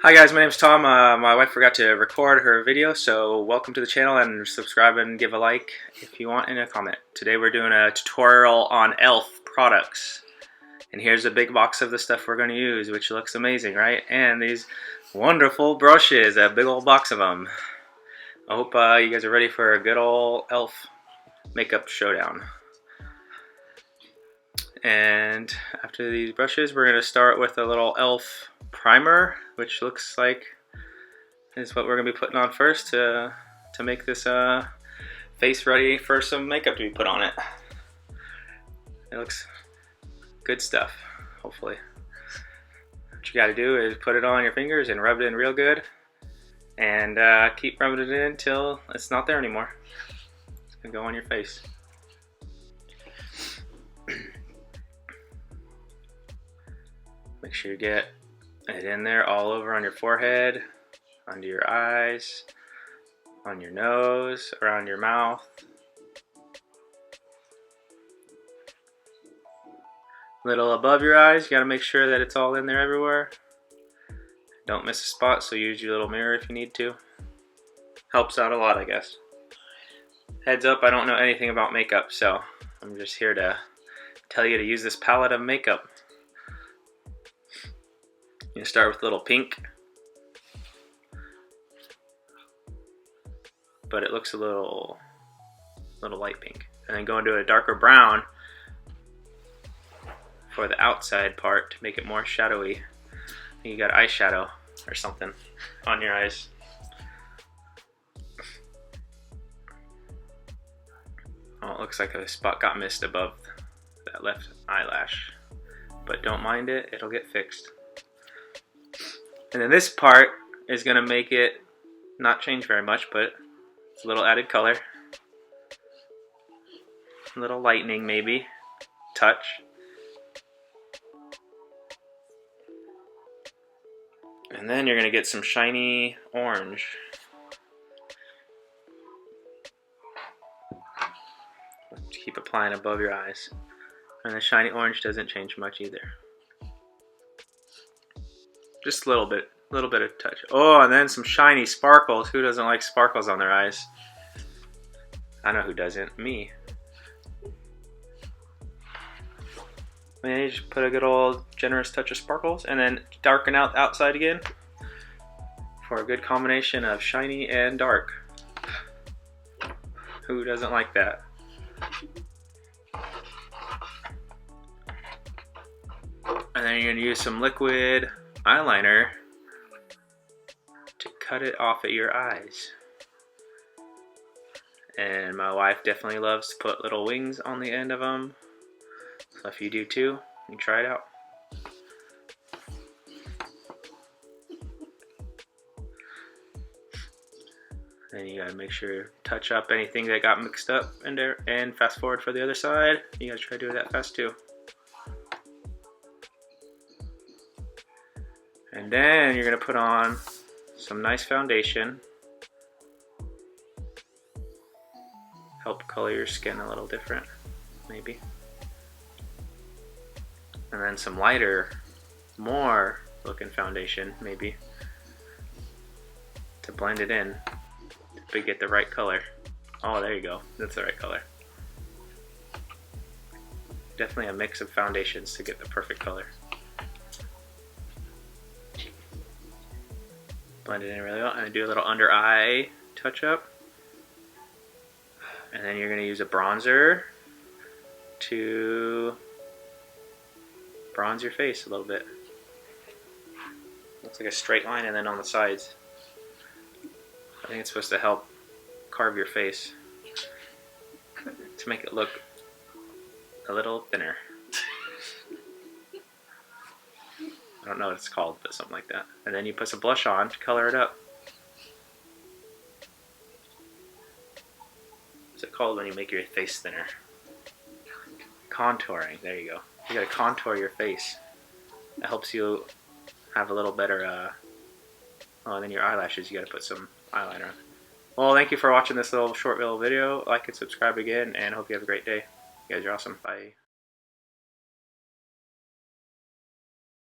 Hi guys, my name's Tom. My wife forgot to record her video, so welcome to the channel and subscribe and give a like if you want and a comment. Today we're doing a tutorial on E.L.F. products. And here's a big box of the stuff we're going to use, which looks amazing, right? And these wonderful brushes, a big old box of them. I hope you guys are ready for a good old E.L.F. makeup showdown. And after these brushes, we're going to start with a little E.L.F. primer, which looks like is what we're going to be putting on first to make this face ready for some makeup to be put on it. It looks good stuff, hopefully. What you got to do is put it on your fingers and rub it in real good, and keep rubbing it in until it's not there anymore. It's going to go on your face. Make sure you get it in there all over on your forehead, under your eyes, on your nose, around your mouth. A little above your eyes, you gotta make sure that it's all in there everywhere. Don't miss a spot, so use your little mirror if you need to. Helps out a lot, I guess. Heads up, I don't know anything about makeup, so I'm just here to tell you to use this palette of makeup. You start with a little pink, but it looks a little light pink, and then go into a darker brown for the outside part to make it more shadowy. You got eyeshadow or something on your eyes. Oh, it looks like a spot got missed above that left eyelash, but don't mind it, it'll get fixed. And then this part is going to make it not change very much, but it's a little added color. A little lightening maybe. Touch. And then you're going to get some shiny orange. Keep applying above your eyes. And the shiny orange doesn't change much either. Just a little bit of touch. Oh, and then some shiny sparkles. Who doesn't like sparkles on their eyes? I know who doesn't. Me. And you just put a good old generous touch of sparkles, and then darken out the outside again for a good combination of shiny and dark. Who doesn't like that? And then you're going to use some liquid eyeliner to cut it off at your eyes. And my wife definitely loves to put little wings on the end of them. So if you do too, you can try it out. Then you gotta make sure to touch up anything that got mixed up in there, and fast forward for the other side. You gotta try to do that fast too. And then you're going to put on some nice foundation. Help color your skin a little different, maybe. And then some lighter, more looking foundation, maybe, to blend it in, to get the right color. Oh, there you go. That's the right color. Definitely a mix of foundations to get the perfect color. Blend it in really well, and do a little under eye touch up. And then you're going to use a bronzer to bronze your face a little bit. Looks like a straight line, and then on the sides. I think it's supposed to help carve your face to make it look a little thinner. I don't know what it's called, but something like that. And then you put some blush on to color it up. What's it called when you make your face thinner? Contouring. There you go. You gotta contour your face. That helps you have a little better, oh, and then your eyelashes, you gotta put some eyeliner on. Well, thank you for watching this little short little video. Like and subscribe again, and hope you have a great day. You guys are awesome. Bye.